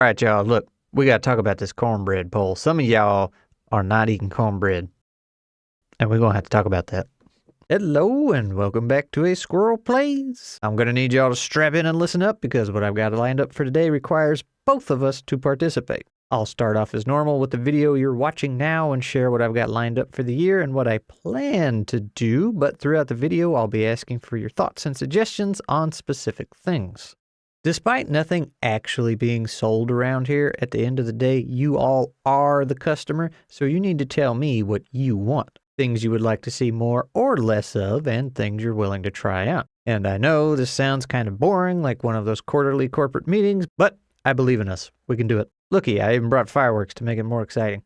All right, y'all, look, we got to talk about this cornbread poll. Some of y'all are not eating cornbread, and we're going to have to talk about that. Hello, and welcome back to a Squirrel Plays. I'm going to need y'all to strap in and listen up because what I've got lined up for today requires both of us to participate. I'll start off as normal with the video you're watching now and share what I've got lined up for the year and what I plan to do, but throughout the video, I'll be asking for your thoughts and suggestions on specific things. Despite nothing actually being sold around here, at the end of the day, you all are the customer, so you need to tell me what you want. Things you would like to see more or less of, and things you're willing to try out. And I know this sounds kind of boring, like one of those quarterly corporate meetings, but I believe in us. We can do it. Looky, I even brought fireworks to make it more exciting.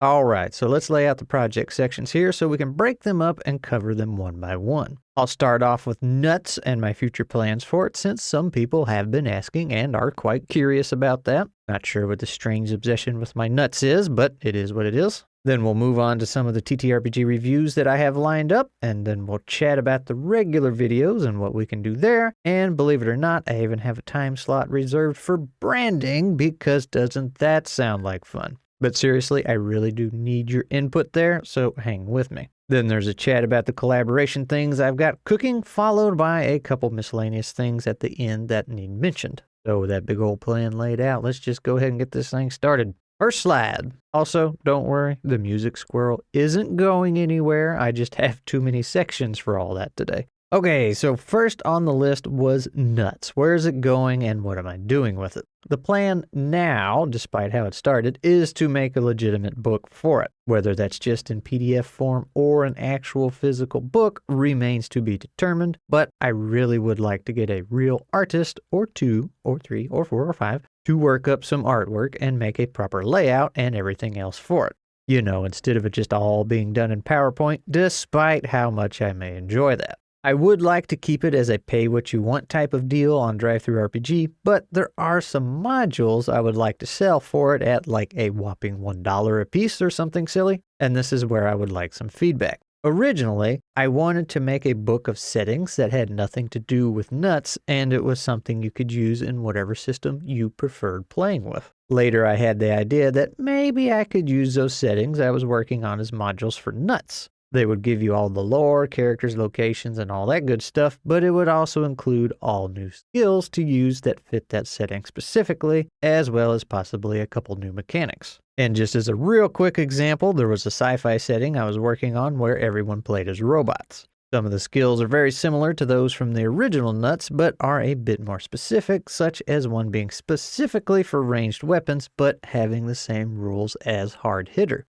All right, so let's lay out the project sections here so we can break them up and cover them one by one. I'll start off with nuts and my future plans for it, since some people have been asking and are quite curious about that. Not sure what the strange obsession with my nuts is, but it is what it is. Then we'll move on to some of the TTRPG reviews that I have lined up, and then we'll chat about the regular videos and what we can do there. And believe it or not, I even have a time slot reserved for branding, because doesn't that sound like fun? But seriously, I really do need your input there, so hang with me. Then there's a chat about the collaboration things I've got cooking, followed by a couple miscellaneous things at the end that need mentioned. So with that big old plan laid out, let's just go ahead and get this thing started. First slide. Also, don't worry, the music squirrel isn't going anywhere. I just have too many sections for all that today. Okay, so first on the list was nuts. Where is it going and what am I doing with it? The plan now, despite how it started, is to make a legitimate book for it. Whether that's just in PDF form or an actual physical book remains to be determined, but I really would like to get a real artist, or two, or three, or four, or five, to work up some artwork and make a proper layout and everything else for it. You know, instead of it just all being done in PowerPoint, despite how much I may enjoy that. I would like to keep it as a pay-what-you-want type of deal on DriveThruRPG, but there are some modules I would like to sell for it at like a whopping $1 a piece or something silly, and this is where I would like some feedback. Originally, I wanted to make a book of settings that had nothing to do with nuts, and it was something you could use in whatever system you preferred playing with. Later, I had the idea that maybe I could use those settings I was working on as modules for nuts. They would give you all the lore, characters, locations, and all that good stuff, but it would also include all new skills to use that fit that setting specifically, as well as possibly a couple new mechanics. And just as a real quick example, there was a sci-fi setting I was working on where everyone played as robots. Some of the skills are very similar to those from the original nuts, but are a bit more specific, such as one being specifically for ranged weapons, but having the same rules as hard hitter.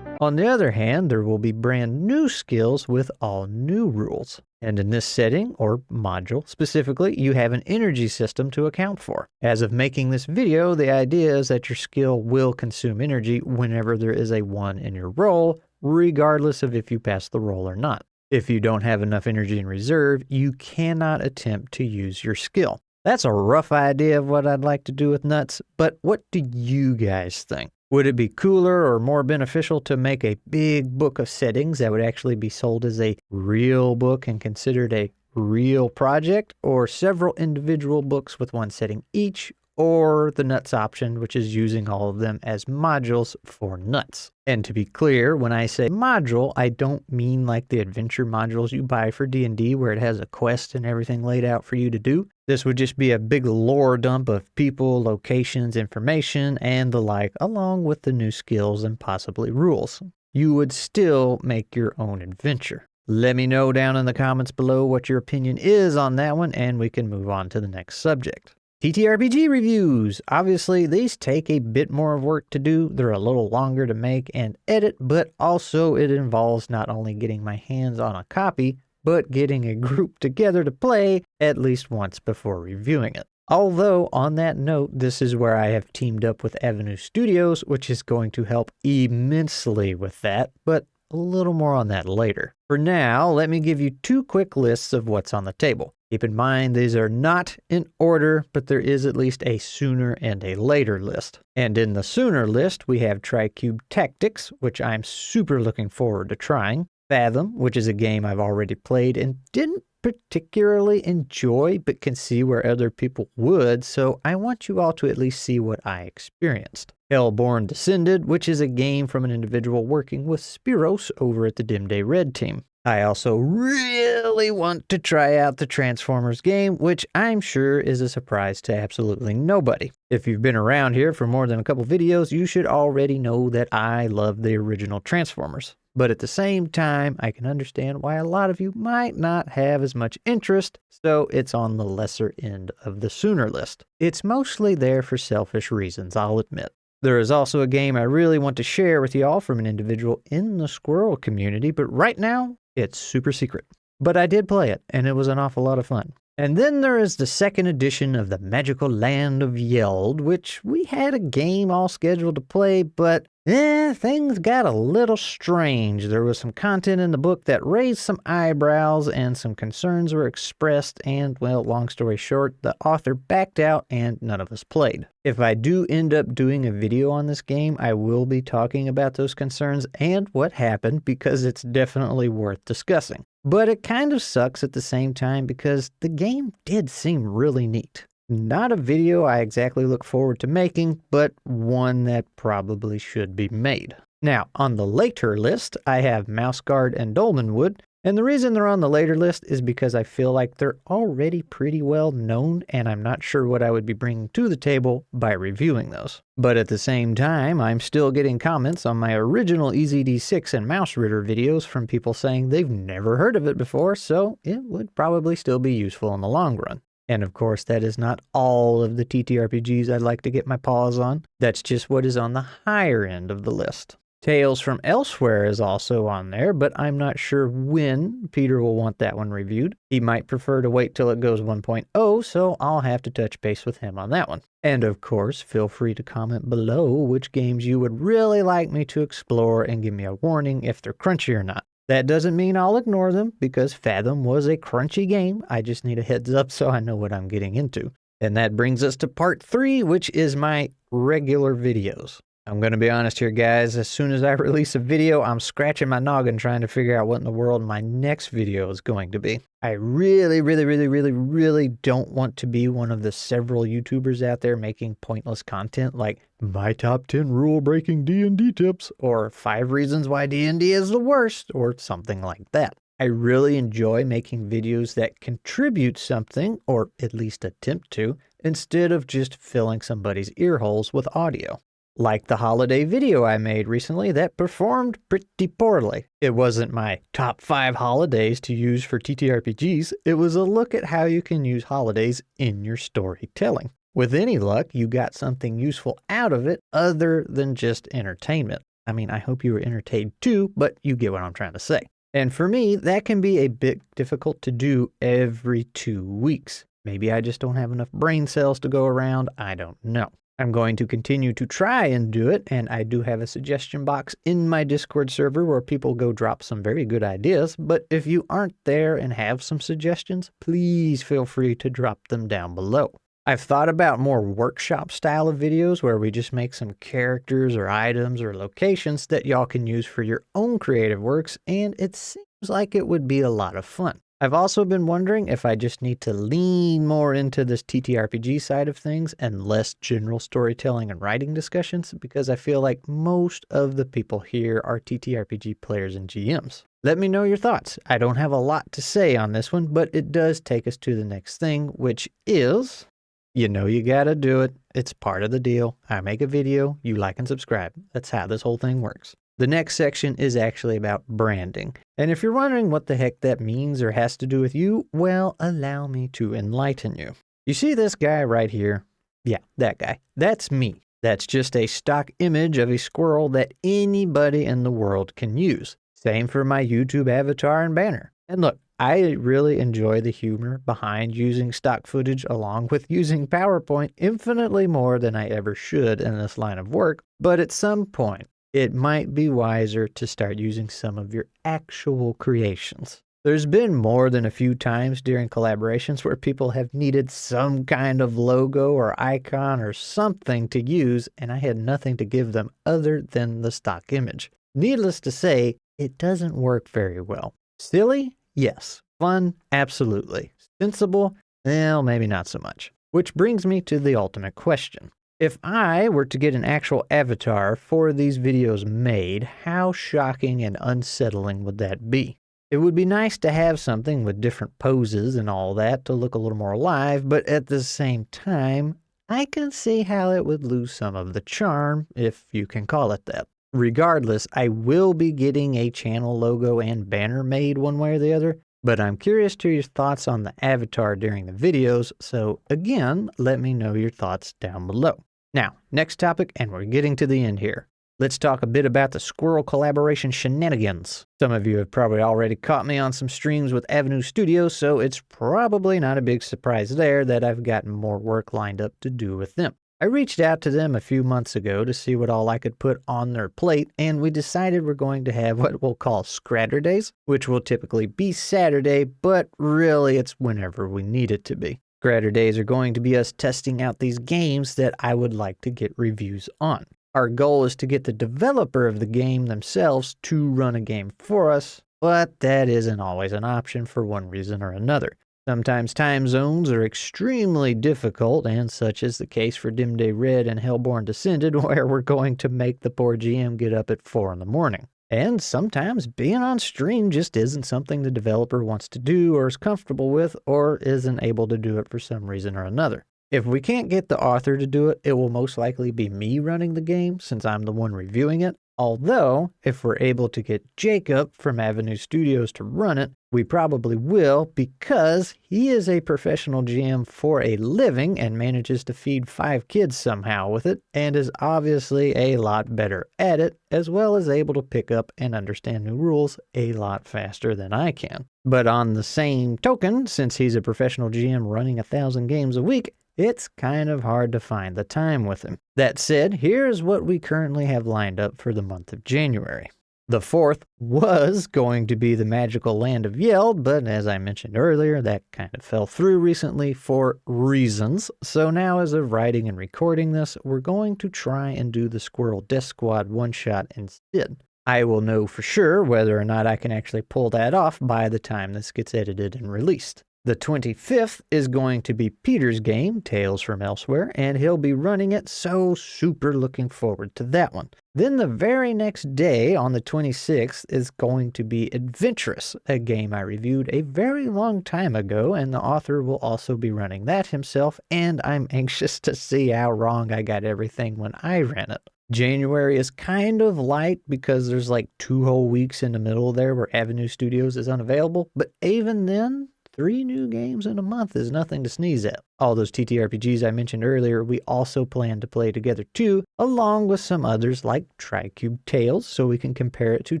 On the other hand, there will be brand new skills with all new rules. And in this setting, or module specifically, you have an energy system to account for. As of making this video, the idea is that your skill will consume energy whenever there is a 1 in your roll, regardless of if you pass the roll or not. If you don't have enough energy in reserve, you cannot attempt to use your skill. That's a rough idea of what I'd like to do with nuts, but what do you guys think? Would it be cooler or more beneficial to make a big book of settings that would actually be sold as a real book and considered a real project, or several individual books with one setting each, or the nuts option, which is using all of them as modules for nuts? And to be clear, when I say module, I don't mean like the adventure modules you buy for D&D where it has a quest and everything laid out for you to do. This would just be a big lore dump of people, locations, information, and the like, along with the new skills and possibly rules. You would still make your own adventure. Let me know down in the comments below what your opinion is on that one, and we can move on to the next subject. TTRPG reviews. Obviously, these take a bit more work to do. They're a little longer to make and edit, but also it involves not only getting my hands on a copy, but getting a group together to play at least once before reviewing it. Although, on that note, this is where I have teamed up with Avenue Studios, which is going to help immensely with that, but A little more on that later. For now, let me give you 2 quick lists of what's on the table. Keep in mind these are not in order, but there is at least a sooner and a later list. And in the sooner list, we have Tricube Tactics, which I'm super looking forward to trying. Fathom, which is a game I've already played and didn't particularly enjoy, but can see where other people would, so I want you all to at least see what I experienced. Hellborn Descended, which is a game from an individual working with Spiros over at the Dim Day Red team. I also really want to try out the Transformers game, which I'm sure is a surprise to absolutely nobody. If you've been around here for more than a couple videos, you should already know that I love the original Transformers. But at the same time, I can understand why a lot of you might not have as much interest, so it's on the lesser end of the sooner list. It's mostly there for selfish reasons, I'll admit. There is also a game I really want to share with y'all from an individual in the Squirrel community, but right now, it's super secret. But I did play it, and it was an awful lot of fun. And then there is the second edition of the Magical Land of Yeld, which we had a game all scheduled to play, but things got a little strange. There was some content in the book that raised some eyebrows and some concerns were expressed, and, well, long story short, the author backed out and none of us played. If I do end up doing a video on this game, I will be talking about those concerns and what happened because it's definitely worth discussing. But it kind of sucks at the same time because the game did seem really neat. Not a video I exactly look forward to making, but one that probably should be made. Now, on the later list, I have Mouseguard and Dolmenwood, and the reason they're on the later list is because I feel like they're already pretty well known, and I'm not sure what I would be bringing to the table by reviewing those. But at the same time, I'm still getting comments on my original EZD6 and Mouse Ritter videos from people saying they've never heard of it before, so it would probably still be useful in the long run. And of course, that is not all of the TTRPGs I'd like to get my paws on. That's just what is on the higher end of the list. Tales from Elsewhere is also on there, but I'm not sure when Peter will want that one reviewed. He might prefer to wait till it goes 1.0, so I'll have to touch base with him on that one. And of course, feel free to comment below which games you would really like me to explore and give me a warning if they're crunchy or not. That doesn't mean I'll ignore them, because Fathom was a crunchy game. I just need a heads up so I know what I'm getting into. And that brings us to part 3, which is my regular videos. I'm going to be honest here, guys. As soon as I release a video, I'm scratching my noggin trying to figure out what in the world my next video is going to be. I really don't want to be one of the several YouTubers out there making pointless content like my top 10 rule-breaking D&D tips or 5 reasons why D&D is the worst or something like that. I really enjoy making videos that contribute something, or at least attempt to, instead of just filling somebody's ear holes with audio. Like the holiday video I made recently that performed pretty poorly. It wasn't my top 5 holidays to use for TTRPGs, it was a look at how you can use holidays in your storytelling. With any luck, you got something useful out of it other than just entertainment. I mean, I hope you were entertained too, but you get what I'm trying to say. And for me, that can be a bit difficult to do every 2 weeks. Maybe I just don't have enough brain cells to go around, I don't know. I'm going to continue to try and do it, and I do have a suggestion box in my Discord server where people go drop some very good ideas, but if you aren't there and have some suggestions, please feel free to drop them down below. I've thought about more workshop style of videos where we just make some characters or items or locations that y'all can use for your own creative works, and it seems like it would be a lot of fun. I've also been wondering if I just need to lean more into this TTRPG side of things and less general storytelling and writing discussions, because I feel like most of the people here are TTRPG players and GMs. Let me know your thoughts. I don't have a lot to say on this one, but it does take us to the next thing, which is, you know you gotta do it. It's part of the deal. I make a video, you like and subscribe. That's how this whole thing works. The next section is actually about branding. And if you're wondering what the heck that means or has to do with you, well, allow me to enlighten you. You see this guy right here? Yeah, that guy. That's me. That's just a stock image of a squirrel that anybody in the world can use. Same for my YouTube avatar and banner. And look, I really enjoy the humor behind using stock footage along with using PowerPoint infinitely more than I ever should in this line of work. But at some point, it might be wiser to start using some of your actual creations. There's been more than a few times during collaborations where people have needed some kind of logo or icon or something to use, and I had nothing to give them other than the stock image. Needless to say, it doesn't work very well. Silly? Yes. Fun? Absolutely. Sensible? Well, maybe not so much. Which brings me to the ultimate question. If I were to get an actual avatar for these videos made, how shocking and unsettling would that be? It would be nice to have something with different poses and all that to look a little more alive, but at the same time, I can see how it would lose some of the charm, if you can call it that. Regardless, I will be getting a channel logo and banner made one way or the other, but I'm curious to your thoughts on the avatar during the videos, so again, let me know your thoughts down below. Now, next topic, and we're getting to the end here. Let's talk a bit about the Squirrel collaboration shenanigans. Some of you have probably already caught me on some streams with Avenue Studios, so it's probably not a big surprise there that I've gotten more work lined up to do with them. I reached out to them a few months ago to see what all I could put on their plate, and we decided we're going to have what we'll call Scratter Days, which will typically be Saturday, but really it's whenever we need it to be. Scratter Days are going to be us testing out these games that I would like to get reviews on. Our goal is to get the developer of the game themselves to run a game for us, but that isn't always an option for one reason or another. Sometimes time zones are extremely difficult, and such is the case for Dim Day Red and Hellborn Descended, where we're going to make the poor GM get up at 4 in the morning. And sometimes being on stream just isn't something the developer wants to do or is comfortable with or isn't able to do it for some reason or another. If we can't get the author to do it, it will most likely be me running the game since I'm the one reviewing it. Although, if we're able to get Jacob from Avenue Studios to run it, we probably will because he is a professional GM for a living and manages to feed 5 kids somehow with it and is obviously a lot better at it, as well as able to pick up and understand new rules a lot faster than I can. But on the same token, since he's a professional GM running 1,000 games a week, it's kind of hard to find the time with him. That said, here's what we currently have lined up for the month of January. The 4th was going to be the magical land of Yeld, but as I mentioned earlier, that kind of fell through recently for reasons. So now as of writing and recording this, we're going to try and do the Squirrel Death Squad one-shot instead. I will know for sure whether or not I can actually pull that off by the time this gets edited and released. The 25th is going to be Peter's game, Tales from Elsewhere, and he'll be running it, so super looking forward to that one. Then the very next day, on the 26th, is going to be Adventurous, a game I reviewed a very long time ago, and the author will also be running that himself, and I'm anxious to see how wrong I got everything when I ran it. January is kind of light because there's like 2 whole weeks in the middle there where Avenue Studios is unavailable, but even then, 3 new games in a month is nothing to sneeze at. All those TTRPGs I mentioned earlier, we also plan to play together too, along with some others like Tricube Tales, so we can compare it to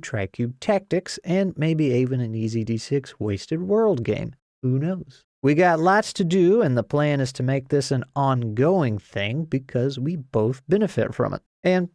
Tricube Tactics, and maybe even an Easy D6 Wasted World game. Who knows? We got lots to do, and the plan is to make this an ongoing thing because we both benefit from it. And,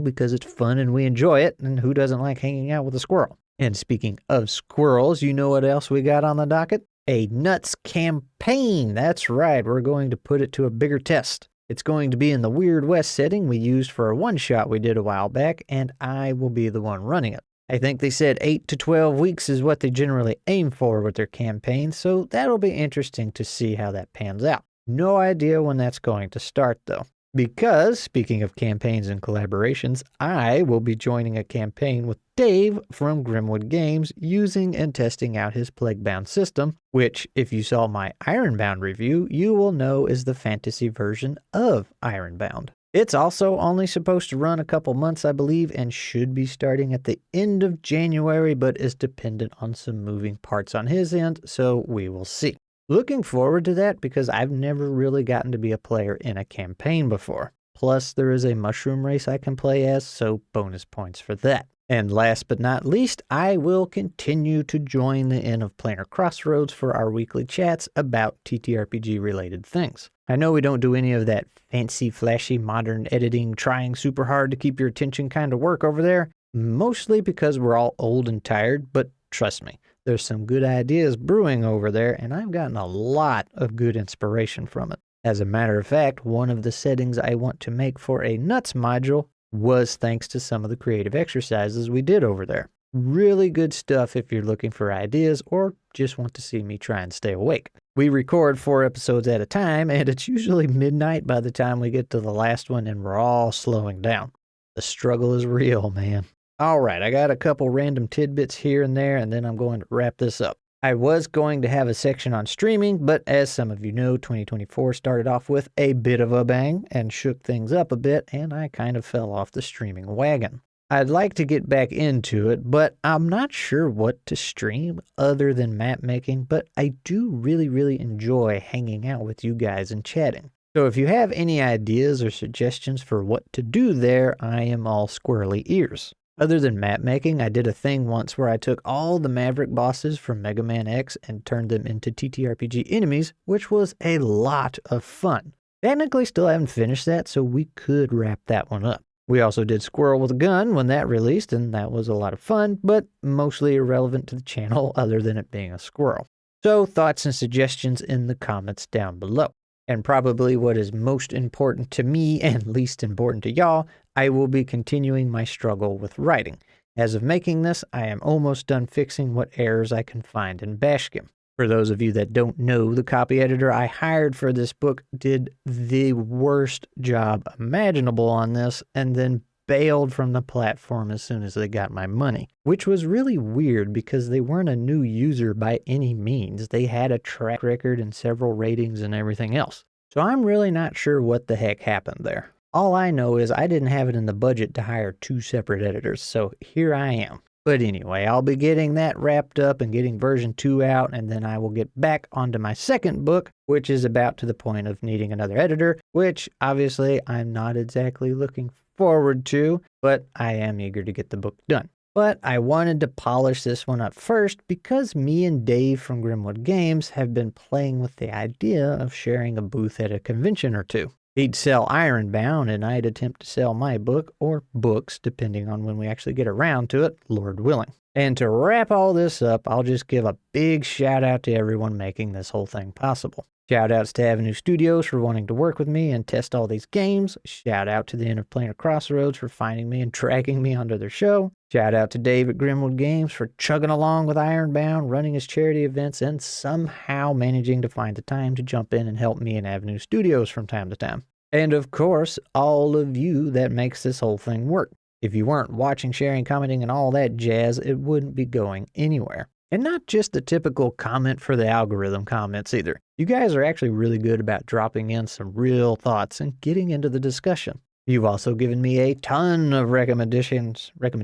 because it's fun and we enjoy it, and who doesn't like hanging out with a squirrel? And speaking of squirrels, you know what else we got on the docket? A Nuts campaign. That's right, we're going to put it to a bigger test. It's going to be in the Weird West setting we used for a one-shot we did a while back, and I will be the one running it. I think they said 8 to 12 weeks is what they generally aim for with their campaigns, so that'll be interesting to see how that pans out. No idea when that's going to start, though. Because, speaking of campaigns and collaborations, I will be joining a campaign with Dave from Grimwood Games using and testing out his Plaguebound system, which, if you saw my Ironbound review, you will know is the fantasy version of Ironbound. It's also only supposed to run a couple months, I believe, and should be starting at the end of January, but is dependent on some moving parts on his end, so we will see. Looking forward to that because I've never really gotten to be a player in a campaign before. Plus, there is a mushroom race I can play as, so bonus points for that. And last but not least, I will continue to join the Inn of Planar Crossroads for our weekly chats about TTRPG related things. I know we don't do any of that fancy, flashy, modern editing, trying super hard to keep your attention kind of work over there, mostly because we're all old and tired, but trust me, there's some good ideas brewing over there, and I've gotten a lot of good inspiration from it. As a matter of fact, one of the settings I want to make for a Nuts module was thanks to some of the creative exercises we did over there. Really good stuff if you're looking for ideas or just want to see me try and stay awake. We record 4 episodes at a time, and it's usually midnight by the time we get to the last one, and we're all slowing down. The struggle is real, man. All right, I got a couple random tidbits here and there, and then I'm going to wrap this up. I was going to have a section on streaming, but as some of you know, 2024 started off with a bit of a bang and shook things up a bit, and I kind of fell off the streaming wagon. I'd like to get back into it, but I'm not sure what to stream other than map making, but I do really enjoy hanging out with you guys and chatting. So if you have any ideas or suggestions for what to do there, I am all squirrely ears. Other than map making, I did a thing once where I took all the Maverick bosses from Mega Man X and turned them into TTRPG enemies, which was a lot of fun. Technically still haven't finished that, so we could wrap that one up. We also did Squirrel with a Gun when that released, and that was a lot of fun, but mostly irrelevant to the channel other than it being a squirrel. So thoughts and suggestions in the comments down below. And probably what is most important to me and least important to y'all, I will be continuing my struggle with writing. As of making this, I am almost done fixing what errors I can find in Bashkim. For those of you that don't know, the copy editor I hired for this book did the worst job imaginable on this and then bailed from the platform as soon as they got my money, which was really weird because they weren't a new user by any means. They had a track record and several ratings and everything else. So I'm really not sure what the heck happened there. All I know is I didn't have it in the budget to hire 2 separate editors, so here I am. But anyway, I'll be getting that wrapped up and getting version 2 out, and then I will get back onto my second book, which is about to the point of needing another editor, which obviously I'm not exactly looking forward to, but I am eager to get the book done. But I wanted to polish this one up first because me and Dave from Grimwood Games have been playing with the idea of sharing a booth at a convention or two. He'd sell Ironbound, and I'd attempt to sell my book, or books, depending on when we actually get around to it, Lord willing. And to wrap all this up, I'll just give a big shout out to everyone making this whole thing possible. Shout outs to Avenue Studios for wanting to work with me and test all these games. Shout out to the End of Planar Crossroads for finding me and dragging me onto their show. Shout out to Dave at Grimwood Games for chugging along with Ironbound, running his charity events, and somehow managing to find the time to jump in and help me in Avenue Studios from time to time. And of course, all of you that makes this whole thing work. If you weren't watching, sharing, commenting, and all that jazz, it wouldn't be going anywhere. And not just the typical comment for the algorithm comments either. You guys are actually really good about dropping in some real thoughts and getting into the discussion. You've also given me a ton of recommendations for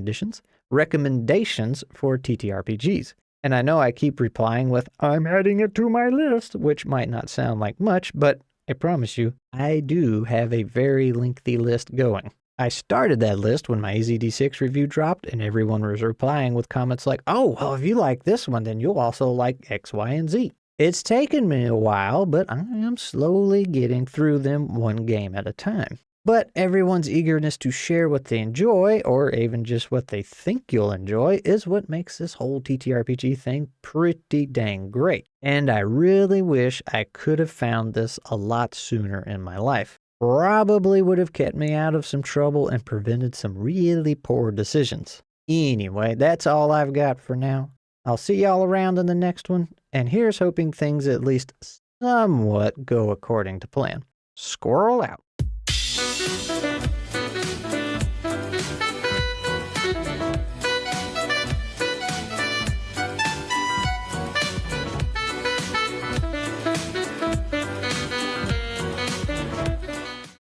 TTRPGs. And I know I keep replying with, I'm adding it to my list, which might not sound like much, but I promise you, I do have a very lengthy list going. I started that list when my AZD6 review dropped, and everyone was replying with comments like, oh, well, if you like this one, then you'll also like X, Y, and Z. It's taken me a while, but I am slowly getting through them one game at a time. But everyone's eagerness to share what they enjoy, or even just what they think you'll enjoy, is what makes this whole TTRPG thing pretty dang great. And I really wish I could have found this a lot sooner in my life. Probably would have kept me out of some trouble and prevented some really poor decisions. Anyway, that's all I've got for now. I'll see y'all around in the next one, and here's hoping things at least somewhat go according to plan. Squirrel out.